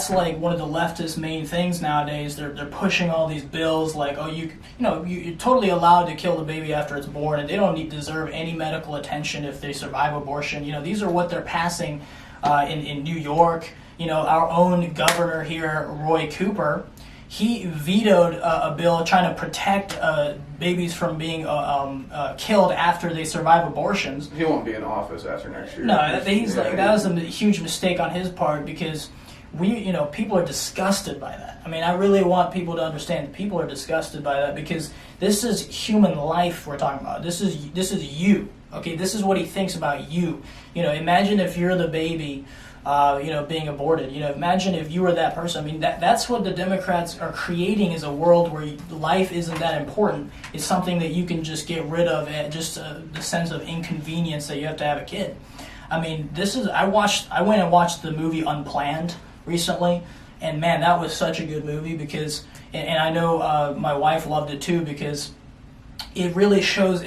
that's like one of the leftist main things nowadays. They're pushing all these bills like, oh, you're totally allowed to kill the baby after it's born, and they don't deserve any medical attention if they survive abortion. These are what they're passing in New York. Our own governor here, Roy Cooper, he vetoed a bill trying to protect babies from being killed after they survive abortions. He won't be in office after next year. No, that was a huge mistake on his part, because people are disgusted by that. I mean, I really want people to understand that people are disgusted by that, because this is human life we're talking about. This is you. Okay, this is what he thinks about you. Imagine if you're the baby, being aborted. Imagine if you were that person. I mean, that's what the Democrats are creating, is a world where life isn't that important. It's something that you can just get rid of, at just the sense of inconvenience that you have to have a kid. I mean, I went and watched the movie Unplanned recently, and man, that was such a good movie, because, and I know my wife loved it too, because it really shows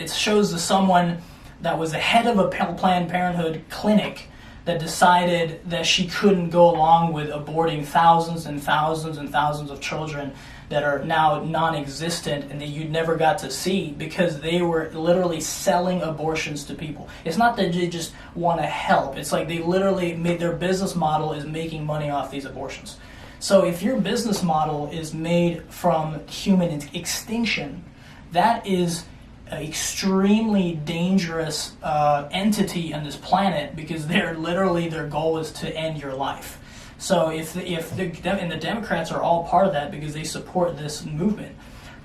someone that was the head of a Planned Parenthood clinic that decided that she couldn't go along with aborting thousands and thousands and thousands of children that are now non-existent and that you never got to see, because they were literally selling abortions to people. It's not that they just want to help. It's like they literally made their business model is making money off these abortions. So if your business model is made from human extinction, that is an extremely dangerous entity on this planet, because their goal is to end your life. So if the Democrats are all part of that because they support this movement,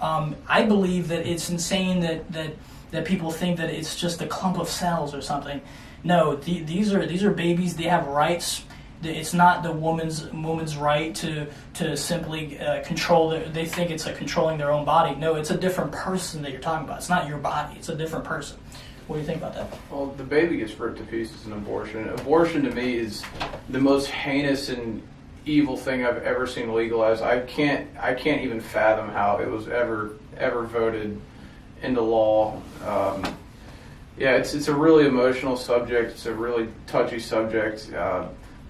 I believe that it's insane that people think that it's just a clump of cells or something. No, these are babies. They have rights. It's not the woman's right to simply control. They think it's controlling their own body. No, it's a different person that you're talking about. It's not your body. It's a different person. What do you think about that? Well, the baby gets ripped to pieces in abortion. Abortion to me is the most heinous and evil thing I've ever seen legalized. I can't even fathom how it was ever voted into law. It's a really emotional subject. It's a really touchy subject.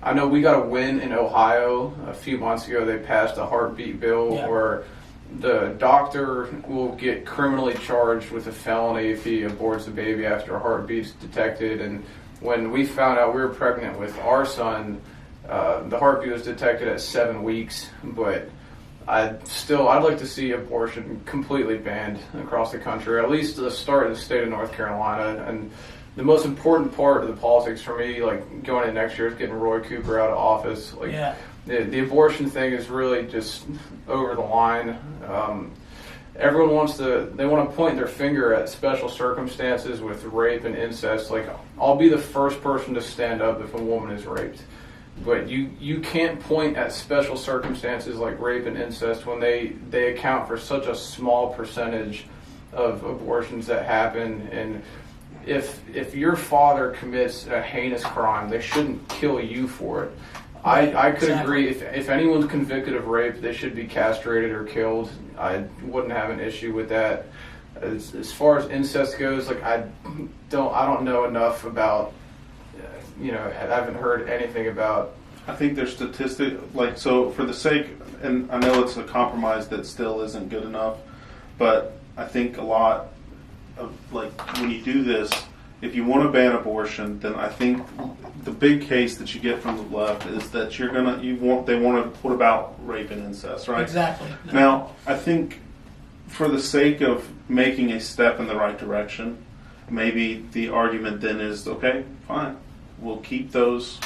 I know we got a win in Ohio a few months ago. They passed a heartbeat bill where the doctor will get criminally charged with a felony if he aborts a baby after a heartbeat's detected. And when we found out we were pregnant with our son, the heartbeat was detected at 7 weeks. But I'd like to see abortion completely banned across the country, at least to start in the state of North Carolina. And the most important part of the politics for me, like going into next year, is getting Roy Cooper out of office. The abortion thing is really just over the line. Everyone wants to point their finger at special circumstances with rape and incest. Like, I'll be the first person to stand up if a woman is raped. But you can't point at special circumstances like rape and incest when they account for such a small percentage of abortions that happen. And if your father commits a heinous crime, they shouldn't kill you for it. I could agree. If anyone's convicted of rape, they should be castrated or killed. I wouldn't have an issue with that. As far as incest goes, like I don't know enough about. I haven't heard anything about. I think there's statistics, so for the sake, and I know it's a compromise that still isn't good enough, but I think a lot of, when you do this, if you want to ban abortion, then I think the big case that you get from the left is that they want to, what about rape and incest, right? Exactly. Now, I think for the sake of making a step in the right direction, maybe the argument then is, okay, fine. We'll keep those,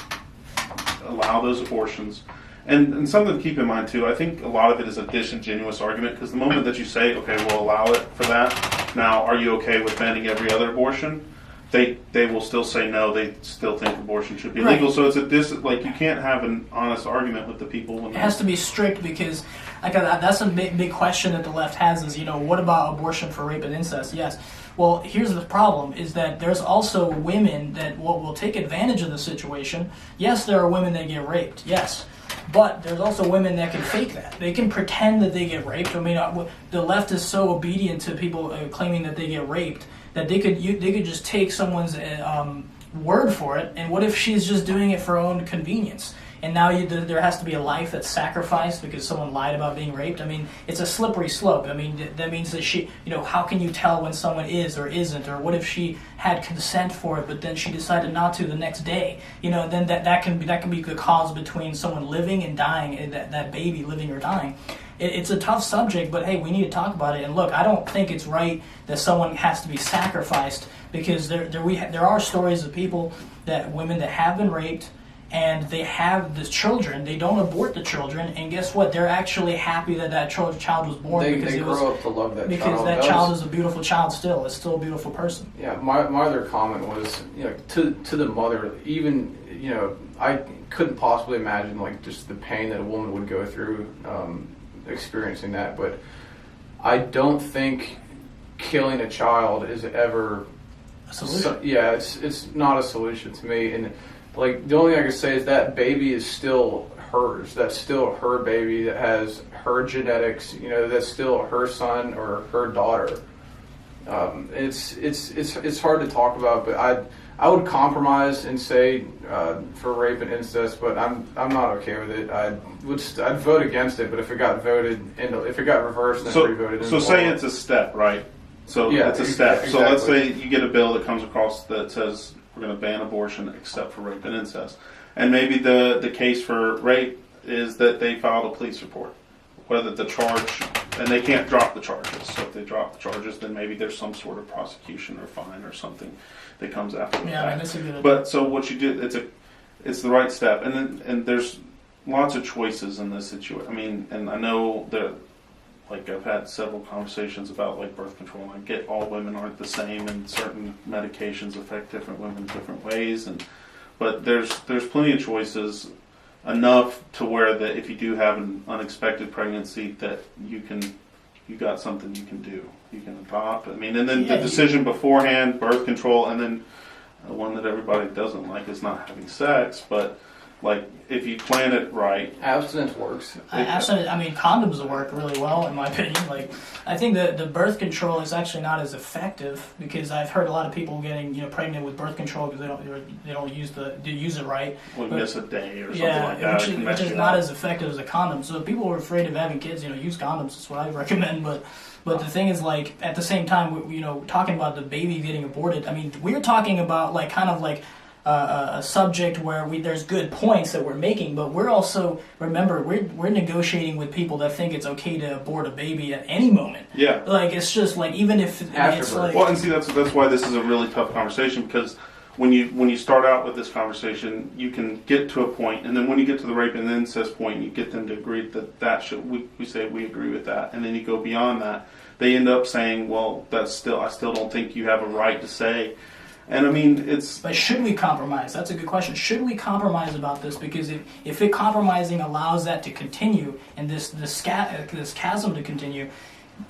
allow those abortions. And something to keep in mind, too, I think a lot of it is a disingenuous argument, because the moment that you say, okay, we'll allow it for that, now, are you okay with banning every other abortion? They will still say no, they still think abortion should be legal. So you can't have an honest argument with the people. It has to be strict, because that's a big question that the left has is, what about abortion for rape and incest? Yes. Well, here's the problem, is that there's also women that will take advantage of the situation. Yes, there are women that get raped, yes. But there's also women that can fake that. They can pretend that they get raped. I mean, the left is so obedient to people claiming that they get raped that they could just take someone's word for it. And what if she's just doing it for her own convenience? and now there has to be a life that's sacrificed because someone lied about being raped. I mean, it's a slippery slope. I mean, that means that she, how can you tell when someone is or isn't, or what if she had consent for it, but then she decided not to the next day? Then that can be the cause between someone living and dying, and that baby living or dying. It's a tough subject, but hey, we need to talk about it. And look, I don't think it's right that someone has to be sacrificed, because there are stories of women that have been raped, and they have the children. They don't abort the children, and guess what? They're actually happy that child was born, because they grow up to love that child. Because that child is a beautiful child still. It's still a beautiful person. Yeah, my other comment was, to the mother, even, I couldn't possibly imagine just the pain that a woman would go through experiencing that, but I don't think killing a child is ever a solution. It's not a solution to me. And the only thing I can say is that baby is still hers. That's still her baby. That has her genetics. That's still her son or her daughter. It's hard to talk about, but I would compromise and say for rape and incest, but I'm not okay with it. I'd vote against it, but if it got voted and if it got reversed and re-voted, so say it's a step, right? So yeah, it's a step. Exactly. So let's say you get a bill that comes across that says we're going to ban abortion except for rape and incest, and maybe the case for rape is that they filed a police report, whether the charge, and they can't drop the charges. So if they drop the charges, then maybe there's some sort of prosecution or fine or something that comes after the fact. That's a good idea. But so what you do, it's the right step, and there's lots of choices in this situation. I mean, and I know that I've had several conversations about birth control. I get all women aren't the same, and certain medications affect different women different ways, but there's plenty of choices, enough to where that if you do have an unexpected pregnancy, that you got something you can do. You can adopt. I mean, and then the decision beforehand, birth control, and then the one that everybody doesn't like is not having sex. But if you plan it right, abstinence works. Abstinence. I mean, condoms will work really well, in my opinion. I think the birth control is actually not as effective, because I've heard a lot of people getting pregnant with birth control because they don't use it right. Well, miss a day or something like that. Which is not as effective as a condom. So if people are afraid of having kids, use condoms. That's what I recommend. But the thing is, at the same time, talking about the baby getting aborted. I mean, we're talking about a subject where there's good points that we're making, but we're also, remember, we're negotiating with people that think it's okay to abort a baby at any moment. Yeah. It's just even if it's well, and see, that's why this is a really tough conversation, because when you start out with this conversation, you can get to a point, and then when you get to the rape and incest point, you get them to agree that should, we say we agree with that, and then you go beyond that, they end up saying, well, I still don't think you have a right to say. And I mean, But should we compromise? That's a good question. Should we compromise about this? Because if compromising allows that to continue, and this chasm to continue,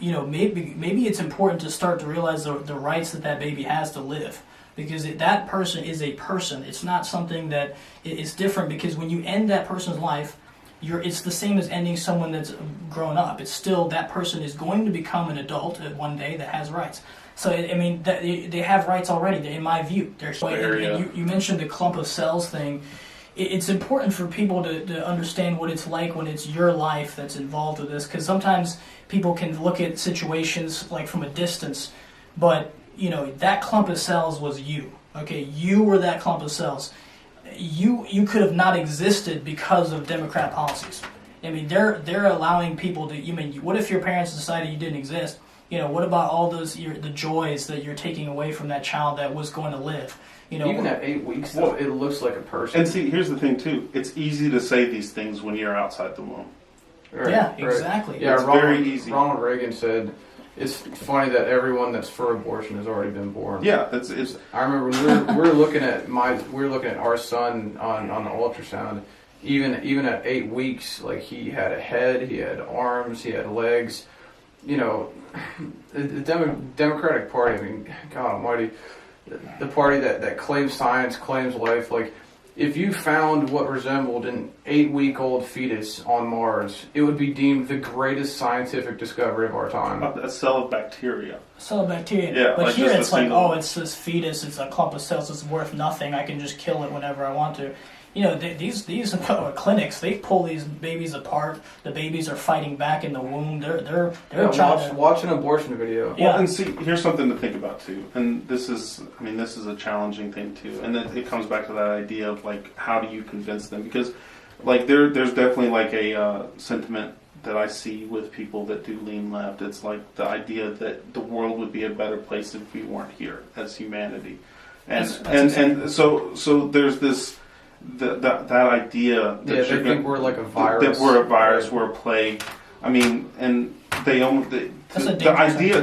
maybe it's important to start to realize the rights that baby has to live. Because that person is a person. It's not something that is different. Because when you end that person's life, it's the same as ending someone that's grown up. It's still, that person is going to become an adult one day that has rights. So, I mean, they have rights already, in my view. You mentioned the clump of cells thing. It's important for people to understand what it's like when it's your life that's involved with this, because sometimes people can look at situations from a distance, but, that clump of cells was you. Okay, you were that clump of cells. You could have not existed because of Democrat policies. I mean, they're allowing people to, what if your parents decided you didn't exist? What about all the joys that you're taking away from that child that was going to live? Even at 8 weeks, though, it looks like a person. And see, here's the thing too. It's easy to say these things when you're outside the womb. Right, yeah, exactly. Yeah, it's very easy. Ronald Reagan said, "It's funny that everyone that's for abortion has already been born." Yeah, it's. I remember when we were looking at our son on the ultrasound. Even at 8 weeks, he had a head, he had arms, he had legs. The Democratic Party, I mean, God almighty, the party that claims science, claims life, if you found what resembled an 8-week-old fetus on Mars, it would be deemed the greatest scientific discovery of our time. A cell of bacteria. Yeah, but here it's it's this fetus, it's a clump of cells, it's worth nothing, I can just kill it whenever I want to. these clinics, they pull these babies apart. The babies are fighting back in the womb. They're trying to watch an abortion video. Yeah. Well, and see, here's something to think about too. And this is a challenging thing too. And then it comes back to that idea of like, how do you convince them? Because like there's definitely like a sentiment that I see with people that do lean left. It's like the idea that the world would be a better place if we weren't here as humanity. And and so there's this that idea that they think we're like a virus. That we're a virus, we're a plague. I mean, and the idea,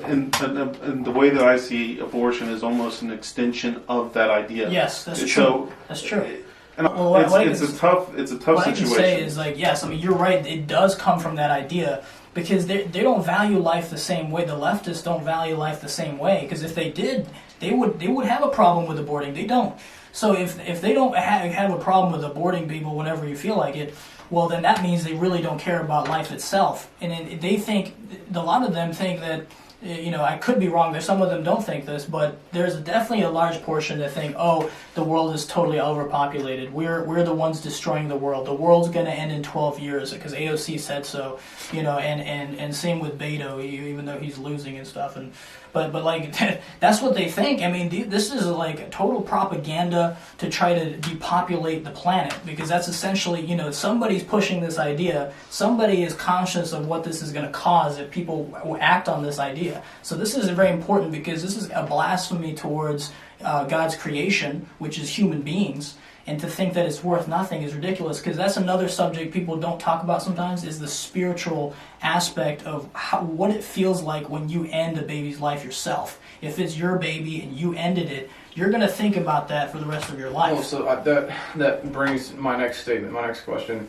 and the way that I see abortion is almost an extension of that idea. Yes, that's true. So, that's true. And it's a tough situation. What I can say is like, yes, I mean, you're right. It does come from that idea because they don't value life the same way. The leftists don't value life the same way, because if they did, they would have a problem with aborting. They don't. So if they don't have a problem with aborting people whenever you feel like it, well, then that means they really don't care about life itself. And they think, a lot of them think that, I could be wrong. Some of them don't think this, but there's definitely a large portion that think, oh, the world is totally overpopulated. We're the ones destroying the world. The world's going to end in 12 years because AOC said so. And same with Beto, even though he's losing and stuff. But like that's what they think. I mean, this is like a total propaganda to try to depopulate the planet, because that's essentially, somebody's pushing this idea. Somebody is conscious of what this is going to cause if people act on this idea. So this is very important, because this is a blasphemy towards God's creation, which is human beings. And to think that it's worth nothing is ridiculous, because that's another subject people don't talk about sometimes, is the spiritual aspect of what it feels like when you end a baby's life yourself. If it's your baby and you ended it, you're going to think about that for the rest of your life. Well, so that brings my next statement, my next question.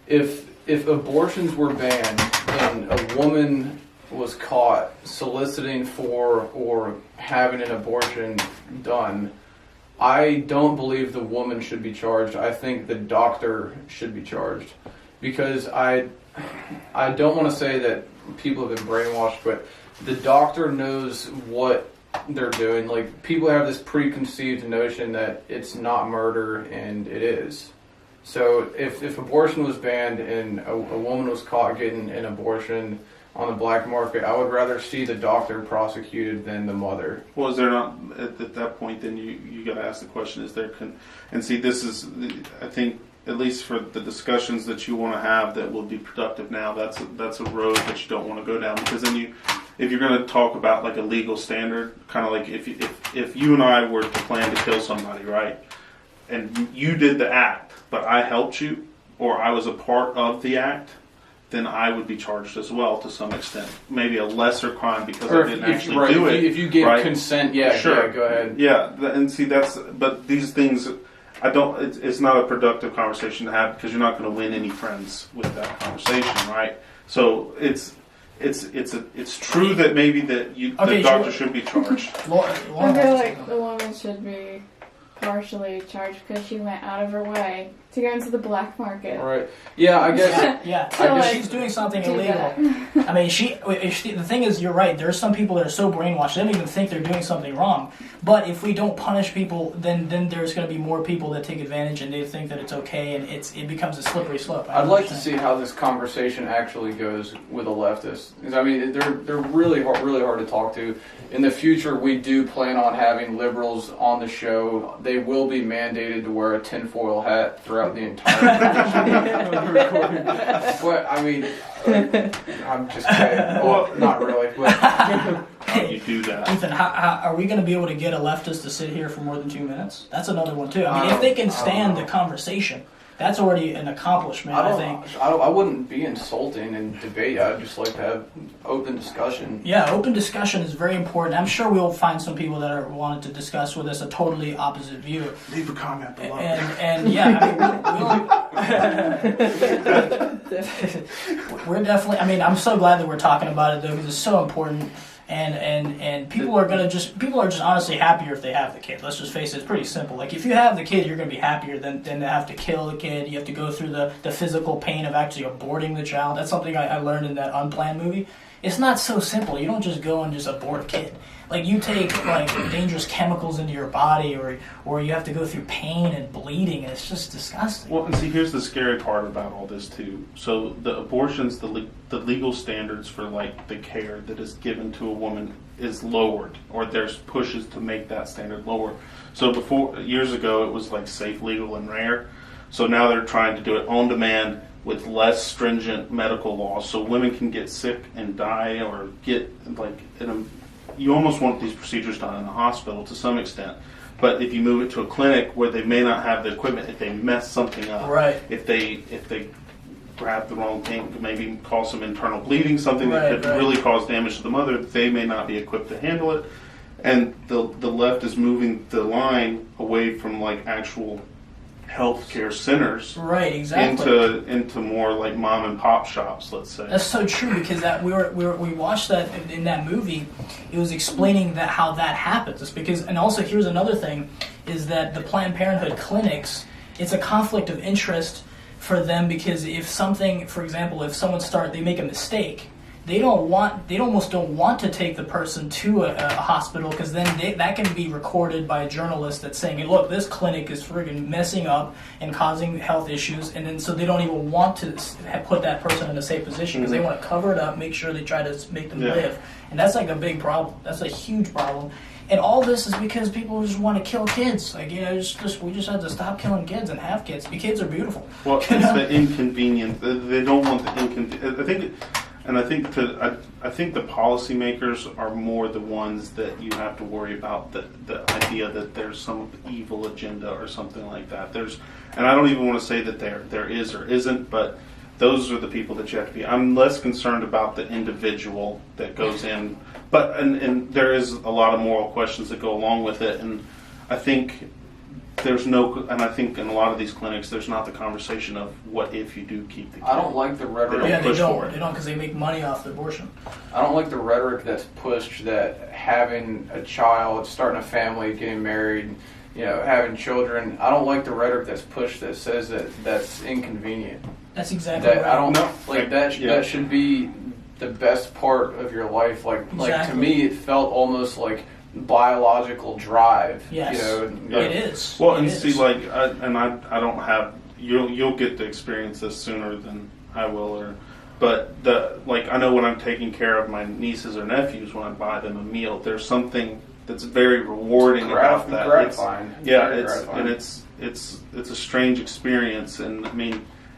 If abortions were banned and a woman was caught soliciting for or having an abortion done, I don't believe the woman should be charged. I think the doctor should be charged, because I don't want to say that people have been brainwashed, but the doctor knows what they're doing. Like, people have this preconceived notion that it's not murder, and it is. So if abortion was banned and a woman was caught getting an abortion on the black market, I would rather see the doctor prosecuted than the mother. Well, is there not, at that point, then you got to ask the question, is there, and see, this is, I think, at least for the discussions that you want to have that will be productive now, that's a road that you don't want to go down, because then if you're going to talk about like a legal standard, kind of like if you and I were to plan to kill somebody, right, and you did the act, but I helped you, or I was a part of the act, then I would be charged as well to some extent. Maybe a lesser crime because I didn't actually do it. If you gave consent, sure, go ahead. Yeah, and see but these things, it's not a productive conversation to have, because you're not going to win any friends with that conversation, right? So it's true that maybe the doctor should be charged. I feel like the woman should be partially charged because she went out of her way to go into the black market. Right. Yeah, I guess. She's doing something illegal. I mean, the thing is, you're right. There are some people that are so brainwashed they don't even think they're doing something wrong. But if we don't punish people, then there's going to be more people that take advantage and they think that it's okay, and it becomes a slippery slope. I'd like to see how this conversation actually goes with a leftist. Because I mean, they're really hard to talk to. In the future, we do plan on having liberals on the show. They will be mandated to wear a tinfoil hat throughout the entire recording. But I mean, I'm just kidding. Well, not really. But How you do that? Ethan, how are we going to be able to get a leftist to sit here for more than 2 minutes? That's another one too. I mean, if they can stand the conversation, that's already an accomplishment, I think. I wouldn't be insulting in debate. I'd just like to have open discussion. Yeah, open discussion is very important. I'm sure we'll find some people that are wanting to discuss with us a totally opposite view. Leave a comment below. And yeah, I mean, we're definitely. I mean, I'm so glad that we're talking about it though, because it's so important. And people are just honestly happier if they have the kid. Let's just face it, it's pretty simple. Like, if you have the kid, you're going to be happier than to have to kill the kid. You have to go through the physical pain of actually aborting the child. That's something I learned in that Unplanned movie. it's not so simple. You don't just go and just abort a kid. Like, you take like dangerous chemicals into your body, or you have to go through pain and bleeding, and it's just disgusting. Well, and see, here's the scary part about all this too. So the abortions, the legal standards for like the care that is given to a woman is lowered, or there's pushes to make that standard lower. So before, years ago, it was like safe, legal, and rare. So now they're trying to do it on demand with less stringent medical laws, so women can get sick and die, or get like you almost want these procedures done in a hospital to some extent. But if you move it to a clinic where they may not have the equipment, if they mess something up, Right. if they grab the wrong thing, maybe cause some internal bleeding, something that could really cause damage to the mother, they may not be equipped to handle it. And the left is moving the line away from like actual healthcare centers, Right, exactly. into more like mom and pop shops, let's say. That's so true, because that we watched that in that movie. It was explaining that how that happens. It's because, and also here's another thing, is that the Planned Parenthood clinics, it's a conflict of interest for them, because if something, for example, if someone they make a mistake, they almost don't want to take the person to a hospital, because then that can be recorded by a journalist that's saying, hey, look, this clinic is friggin' messing up and causing health issues, and then so they don't even want to put that person in a safe position, because they want to cover it up, make sure they try to make them live. And that's like a big problem. That's a huge problem. And all this is because people just want to kill kids. Like, we just have to stop killing kids and have kids. The kids are beautiful. Well, it's the inconvenience. They don't want the inconvenience. I think the policymakers are more the ones that you have to worry about the idea that there's some evil agenda or something like that. And I don't even want to say that there is or isn't, but those are the people that you have to be. I'm less concerned about the individual that goes in, but and there is a lot of moral questions that go along with it, and I think I think in a lot of these clinics, there's not the conversation of what if you do keep the kid. I don't like the rhetoric. They don't, because they make money off the abortion. I don't like the rhetoric that's pushed that having a child, starting a family, getting married, having children. I don't like the rhetoric that's pushed that says that that's inconvenient. That's exactly right. I don't like that. That should be the best part of your life. Like to me, it felt almost like biological drive. Yes, it is. Well, and see, like, I don't have. You'll get to experience this sooner than I will, but I know when I'm taking care of my nieces or nephews, when I buy them a meal, there's something that's very rewarding about that. Gratifying. It's a strange experience, and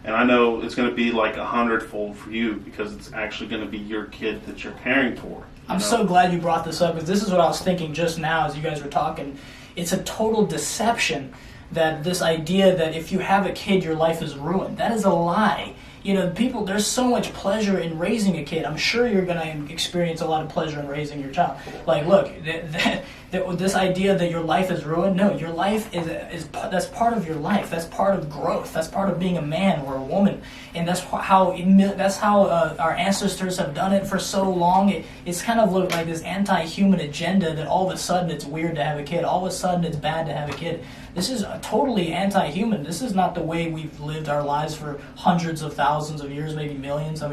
and I know it's going to be like 100-fold for you, because it's actually going to be your kid that you're caring for. I'm so glad you brought this up, because this is what I was thinking just now as you guys were talking. It's a total deception, that this idea that if you have a kid, your life is ruined. That is a lie. There's so much pleasure in raising a kid. I'm sure you're going to experience a lot of pleasure in raising your child. Like, look, this idea that your life is ruined, no, your life that's part of your life. That's part of growth. That's part of being a man or a woman. And that's how our ancestors have done it for so long. It's kind of looked like this anti-human agenda that all of a sudden it's weird to have a kid. All of a sudden it's bad to have a kid. This is totally anti-human. This is not the way we've lived our lives for hundreds of thousands of years, maybe millions.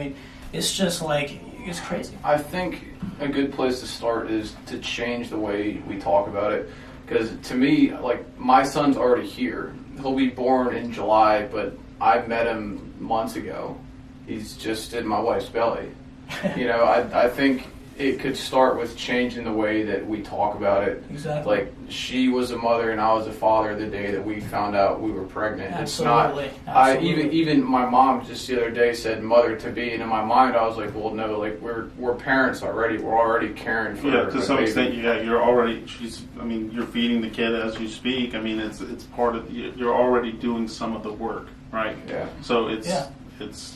It's just like, it's crazy. I think a good place to start is to change the way we talk about it. Because to me, like, my son's already here. He'll be born in July, but I met him months ago. He's just in my wife's belly. I think it could start with changing the way that we talk about it. Exactly. Like, she was a mother and I was a father the day that we found out we were pregnant. Absolutely. It's not. Even my mom just the other day said mother to be, and in my mind I was like, well, no, like we're parents already. We're already caring for her. To some extent, you're already. You're feeding the kid as you speak. It's part of. You're already doing some of the work, right? Yeah. So it's.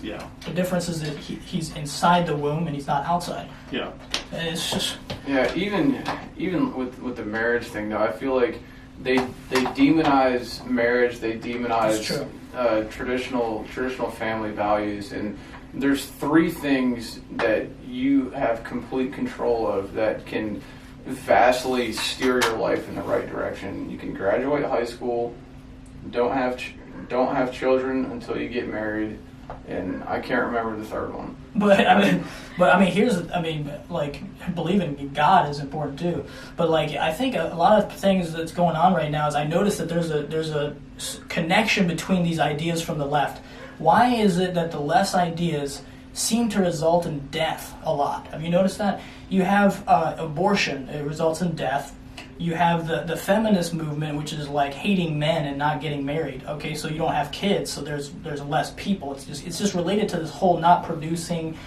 Yeah. The difference is that he's inside the womb and he's not outside. Yeah. And it's just. Yeah, even with the marriage thing though, I feel like they demonize marriage. They demonize traditional family values, and there's 3 things that you have complete control of that can vastly steer your life in the right direction. You can graduate high school, don't have children until you get married, and I can't remember the third one. But I mean, like, believing in God is important too. But like, I think a lot of things that's going on right now is I noticed that there's a connection between these ideas from the left. Why is it that the left's ideas seem to result in death a lot? Have you noticed that? You have abortion; it results in death. You have the feminist movement, which is like hating men and not getting married. Okay, so you don't have kids, so there's less people. It's just related to this whole not producing,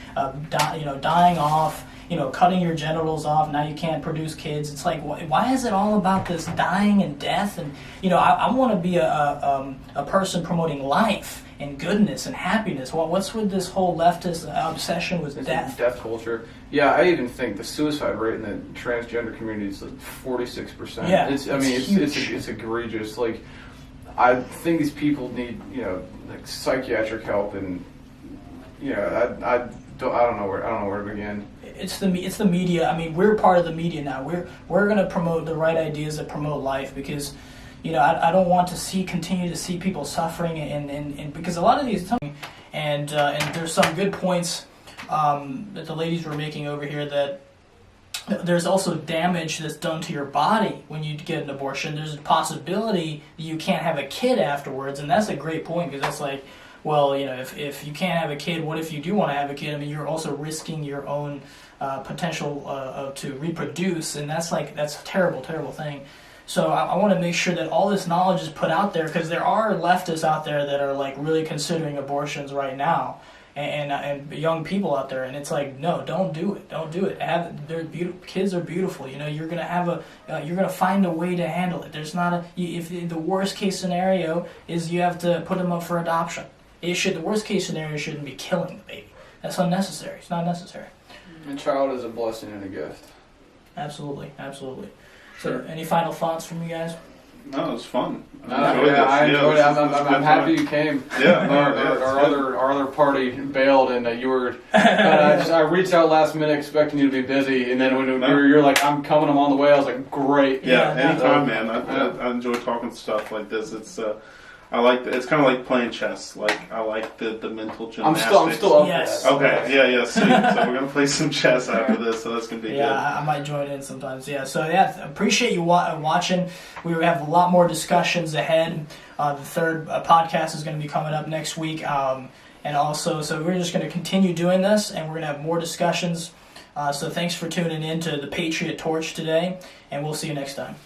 dying off, cutting your genitals off. Now you can't produce kids. It's like, why is it all about this dying and death? And I want to be a person promoting life and goodness and happiness. What's with this whole leftist obsession with death? Death culture. Yeah, I even think the suicide rate in the transgender community is like 46%. Yeah, it's egregious. Like, I think these people need like psychiatric help, and I don't know where to begin. It's the media. I mean, we're part of the media now. We're going to promote the right ideas that promote life, because I don't want to continue to see people suffering, and because a lot of these, and there's some good points that the ladies were making over here, that there's also damage that's done to your body when you get an abortion. There's a possibility that you can't have a kid afterwards, and that's a great point, because that's like, well, if you can't have a kid, what if you do want to have a kid? I mean, you're also risking your own potential to reproduce, and that's a terrible, terrible thing. So I want to make sure that all this knowledge is put out there, because there are leftists out there that are like really considering abortions right now, and young people out there, and it's like, no, don't do it. Kids are beautiful. You're gonna have you're gonna find a way to handle it. There's not if the worst case scenario is you have to put them up for adoption. The worst case scenario shouldn't be killing the baby. That's unnecessary. It's not necessary. A child is a blessing and a gift. Absolutely. So, any final thoughts from you guys? No, it was fun. I enjoyed it. I'm happy you came. Yeah, our other party bailed, and you were. I reached out last minute expecting you to be busy, and then when you're like, "I'm coming, I'm on the way," I was like, "Great." Yeah, anytime, man. I enjoy talking stuff like this. It's it's kind of like playing chess. Like, I like the mental gymnastics. I'm still up yes. for that. Okay, yeah. So we're gonna play some chess after this, so that's gonna be good. Yeah, I might join in sometimes. Yeah, so appreciate you watching. We have a lot more discussions ahead. The third podcast is going to be coming up next week, and also, so we're just going to continue doing this, and we're going to have more discussions. So thanks for tuning in to the Patriot Torch today, and we'll see you next time.